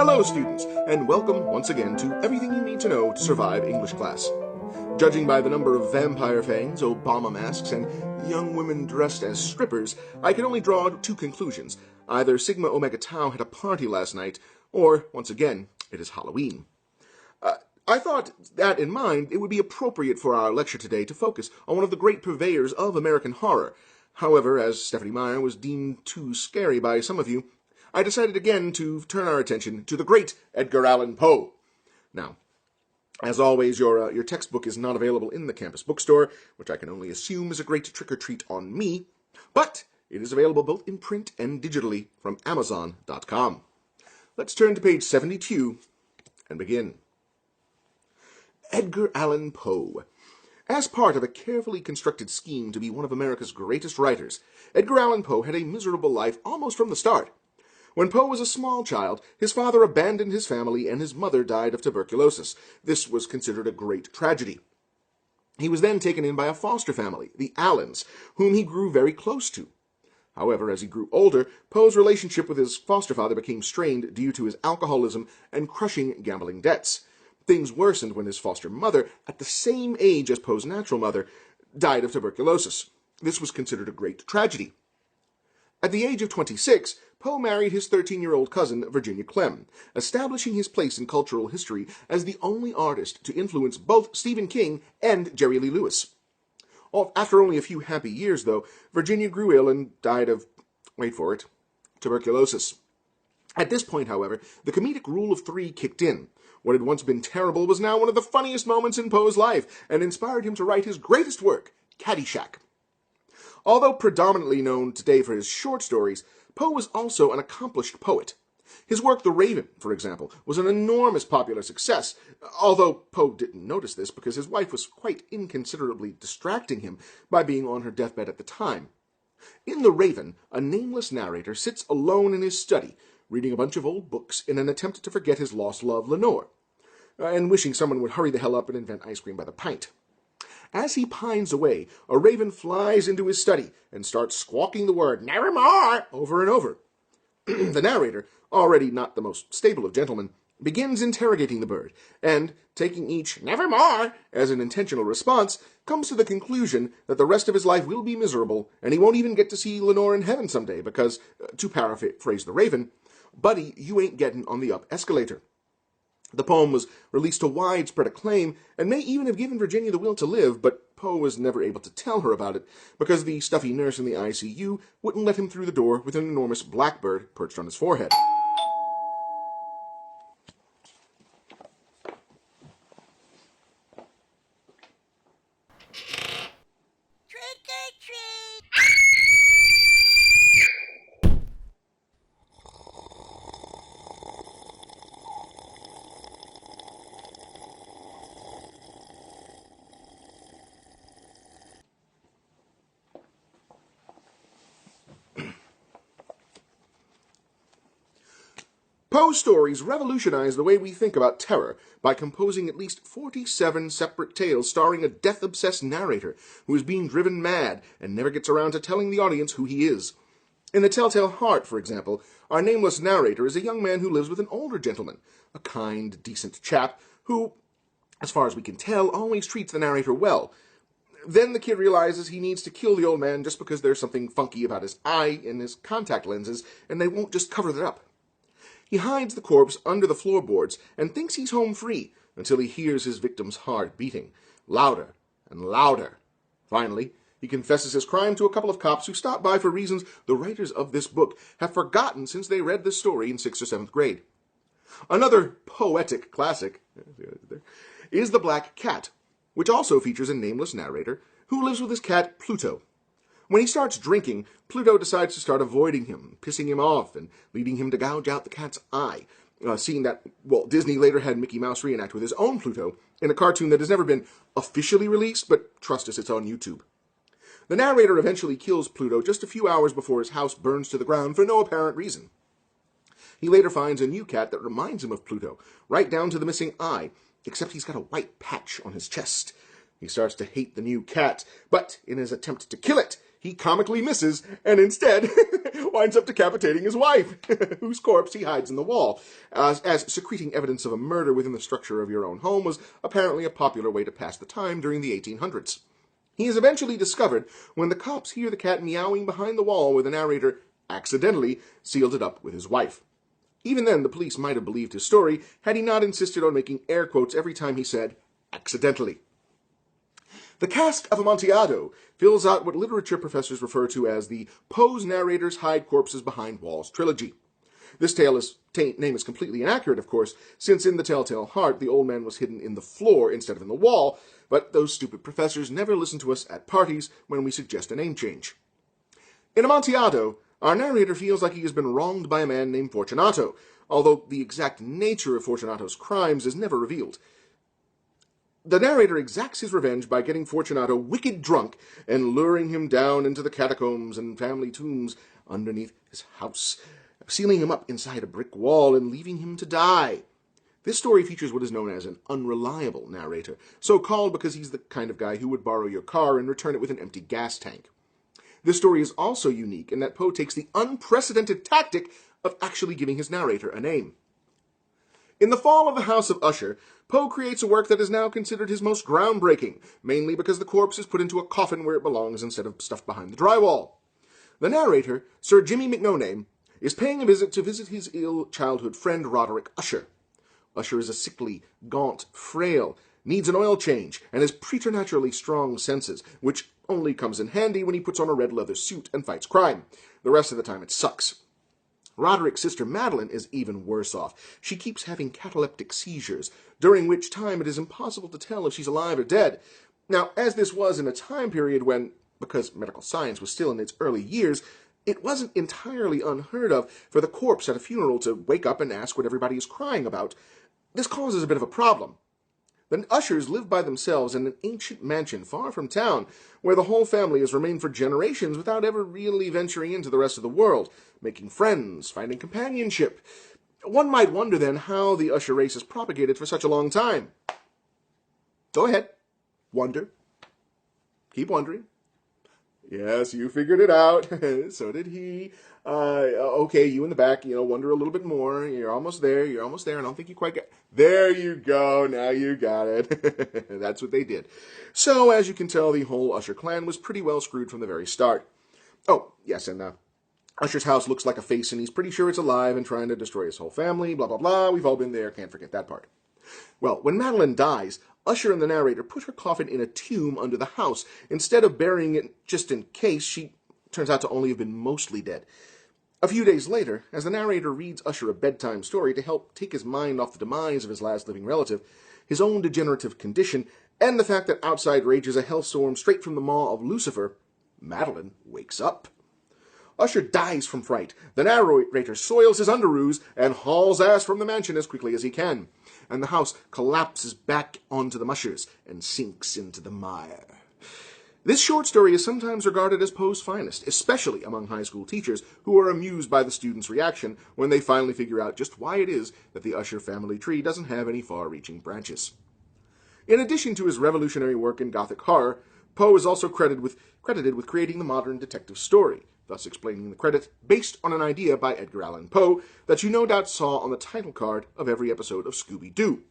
Hello, students, and welcome once again to Everything You Need to Know to Survive English Class. Judging by the number of vampire fangs, Obama masks, and young women dressed as strippers, I can only draw two conclusions. Either Sigma Omega Tau had a party last night, or, once again, it is Halloween. I thought that in mind, it would be appropriate for our lecture today to focus on one of the great purveyors of American horror. However, as Stephanie Meyer was deemed too scary by some of you, I decided again to turn our attention to the great Edgar Allan Poe. Now, as always, your textbook is not available in the campus bookstore, which I can only assume is a great trick-or-treat on me, but it is available both in print and digitally from Amazon.com. Let's turn to page 72 and begin. Edgar Allan Poe. As part of a carefully constructed scheme to be one of America's greatest writers, Edgar Allan Poe had a miserable life almost from the start. When Poe was a small child, his father abandoned his family and his mother died of tuberculosis. This was considered a great tragedy. He was then taken in by a foster family, the Allens, whom he grew very close to. However, as he grew older, Poe's relationship with his foster father became strained due to his alcoholism and crushing gambling debts. Things worsened when his foster mother, at the same age as Poe's natural mother, died of tuberculosis. This was considered a great tragedy. At the age of 26, Poe married his 13-year-old cousin, Virginia Clem, establishing his place in cultural history as the only artist to influence both Stephen King and Jerry Lee Lewis. After only a few happy years, though, Virginia grew ill and died of, wait for it, tuberculosis. At this point, however, the comedic rule of three kicked in. What had once been terrible was now one of the funniest moments in Poe's life, and inspired him to write his greatest work, Caddyshack. Although predominantly known today for his short stories, Poe was also an accomplished poet. His work, The Raven, for example, was an enormous popular success, although Poe didn't notice this because his wife was quite inconsiderately distracting him by being on her deathbed at the time. In The Raven, a nameless narrator sits alone in his study, reading a bunch of old books in an attempt to forget his lost love, Lenore, and wishing someone would hurry the hell up and invent ice cream by the pint. As he pines away, a raven flies into his study and starts squawking the word, "Nevermore," over and over. The narrator, already not the most stable of gentlemen, begins interrogating the bird, and, taking each "nevermore" as an intentional response, comes to the conclusion that the rest of his life will be miserable, and he won't even get to see Lenore in heaven someday because, to paraphrase the Raven, "Buddy, you ain't getting on the up escalator." The poem was released to widespread acclaim and may even have given Virginia the will to live, but Poe was never able to tell her about it because the stuffy nurse in the ICU wouldn't let him through the door with an enormous blackbird perched on his forehead. Trick or treat! Poe's stories revolutionized the way we think about terror by composing at least 47 separate tales starring a death-obsessed narrator who is being driven mad and never gets around to telling the audience who he is. In The Telltale Heart, for example, our nameless narrator is a young man who lives with an older gentleman, a kind, decent chap who, as far as we can tell, always treats the narrator well. Then the kid realizes he needs to kill the old man just because there's something funky about his eye and his contact lenses, and they won't just cover that up. He hides the corpse under the floorboards and thinks he's home free until he hears his victim's heart beating, louder and louder. Finally, he confesses his crime to a couple of cops who stop by for reasons the writers of this book have forgotten since they read the story in 6th or 7th grade. Another poetic classic is The Black Cat, which also features a nameless narrator who lives with his cat Pluto. When he starts drinking, Pluto decides to start avoiding him, pissing him off, and leading him to gouge out the cat's eye. Seeing that, Disney later had Mickey Mouse reenact with his own Pluto in a cartoon that has never been officially released, but trust us, it's on YouTube. The narrator eventually kills Pluto just a few hours before his house burns to the ground for no apparent reason. He later finds a new cat that reminds him of Pluto, right down to the missing eye, except he's got a white patch on his chest. He starts to hate the new cat, but in his attempt to kill it, he comically misses and instead winds up decapitating his wife, whose corpse he hides in the wall, as secreting evidence of a murder within the structure of your own home was apparently a popular way to pass the time during the 1800s. He is eventually discovered when the cops hear the cat meowing behind the wall where the narrator accidentally sealed it up with his wife. Even then, the police might have believed his story had he not insisted on making air quotes every time he said, accidentally. The Cask of Amontillado fills out what literature professors refer to as the Poe's Narrators Hide Corpses Behind Walls trilogy. This name is completely inaccurate, of course, since in The Telltale Heart, the old man was hidden in the floor instead of in the wall, but those stupid professors never listen to us at parties when we suggest a name change. In Amontillado, our narrator feels like he has been wronged by a man named Fortunato, although the exact nature of Fortunato's crimes is never revealed. The narrator exacts his revenge by getting Fortunato wicked drunk and luring him down into the catacombs and family tombs underneath his house, sealing him up inside a brick wall and leaving him to die. This story features what is known as an unreliable narrator, so called because he's the kind of guy who would borrow your car and return it with an empty gas tank. This story is also unique in that Poe takes the unprecedented tactic of actually giving his narrator a name. In The Fall of the House of Usher, Poe creates a work that is now considered his most groundbreaking, mainly because the corpse is put into a coffin where it belongs instead of stuffed behind the drywall. The narrator, Sir Jimmy McNoname, is paying a visit to visit his ill childhood friend Roderick Usher. Usher is a sickly, gaunt, frail, needs an oil change, and has preternaturally strong senses, which only comes in handy when he puts on a red leather suit and fights crime. The rest of the time it sucks. Roderick's sister Madeline is even worse off. She keeps having cataleptic seizures, during which time it is impossible to tell if she's alive or dead. Now, as this was in a time period when, because medical science was still in its early years, it wasn't entirely unheard of for the corpse at a funeral to wake up and ask what everybody is crying about. This causes a bit of a problem. The Ushers live by themselves in an ancient mansion far from town, where the whole family has remained for generations without ever really venturing into the rest of the world, making friends, finding companionship. One might wonder then how the Usher race has propagated for such a long time. Go ahead. Wonder. Keep wondering. Yes, you figured it out. So did he. Okay, you in the back, wonder a little bit more. You're almost there. I don't think you quite got... There you go. Now you got it. That's what they did. So, as you can tell, the whole Usher clan was pretty well screwed from the very start. Oh, yes, and Usher's house looks like a face, and he's pretty sure it's alive and trying to destroy his whole family, blah, blah, blah. We've all been there. Can't forget that part. Well, when Madeline dies, Usher and the narrator put her coffin in a tomb under the house. Instead of burying it just in case, she turns out to only have been mostly dead. A few days later, as the narrator reads Usher a bedtime story to help take his mind off the demise of his last living relative, his own degenerative condition, and the fact that outside rages a hellstorm straight from the maw of Lucifer, Madeline wakes up. Usher dies from fright. The narrator soils his underoos and hauls ass from the mansion as quickly as he can. And the house collapses back onto the mushers and sinks into the mire. This short story is sometimes regarded as Poe's finest, especially among high school teachers who are amused by the students' reaction when they finally figure out just why it is that the Usher family tree doesn't have any far-reaching branches. In addition to his revolutionary work in Gothic horror, Poe is also credited with creating the modern detective story, thus explaining the credit based on an idea by Edgar Allan Poe that you no doubt saw on the title card of every episode of Scooby-Doo.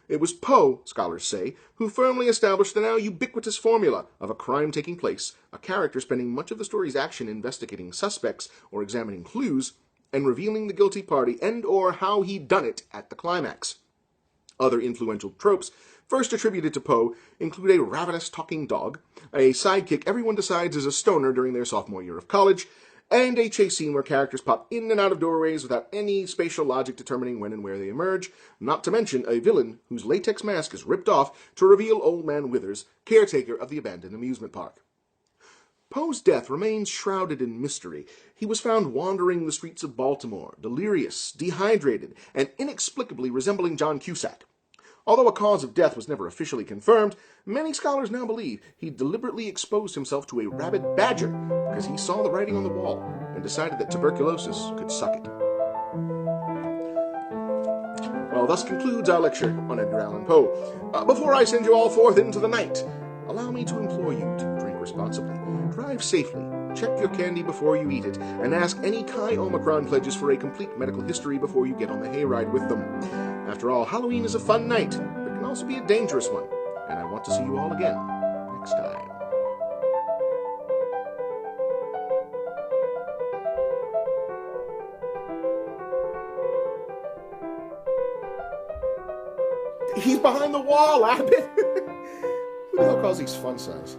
It was Poe, scholars say, who firmly established the now ubiquitous formula of a crime taking place, a character spending much of the story's action investigating suspects or examining clues, and revealing the guilty party and or how he'd done it at the climax. Other influential tropes first attributed to Poe include a ravenous talking dog, a sidekick everyone decides is a stoner during their sophomore year of college, and a chase scene where characters pop in and out of doorways without any spatial logic determining when and where they emerge, not to mention a villain whose latex mask is ripped off to reveal Old Man Withers, caretaker of the abandoned amusement park. Poe's death remains shrouded in mystery. He was found wandering the streets of Baltimore, delirious, dehydrated, and inexplicably resembling John Cusack. Although a cause of death was never officially confirmed, many scholars now believe he deliberately exposed himself to a rabid badger because he saw the writing on the wall and decided that tuberculosis could suck it. Well, thus concludes our lecture on Edgar Allan Poe. Before I send you all forth into the night, allow me to implore you to drink responsibly. Drive safely. Check your candy before you eat it, and ask any Chi Omicron pledges for a complete medical history before you get on the hayride with them. After all, Halloween is a fun night, but it can also be a dangerous one, and I want to see you all again next time. He's behind the wall, Abbott! Who the hell calls these fun size?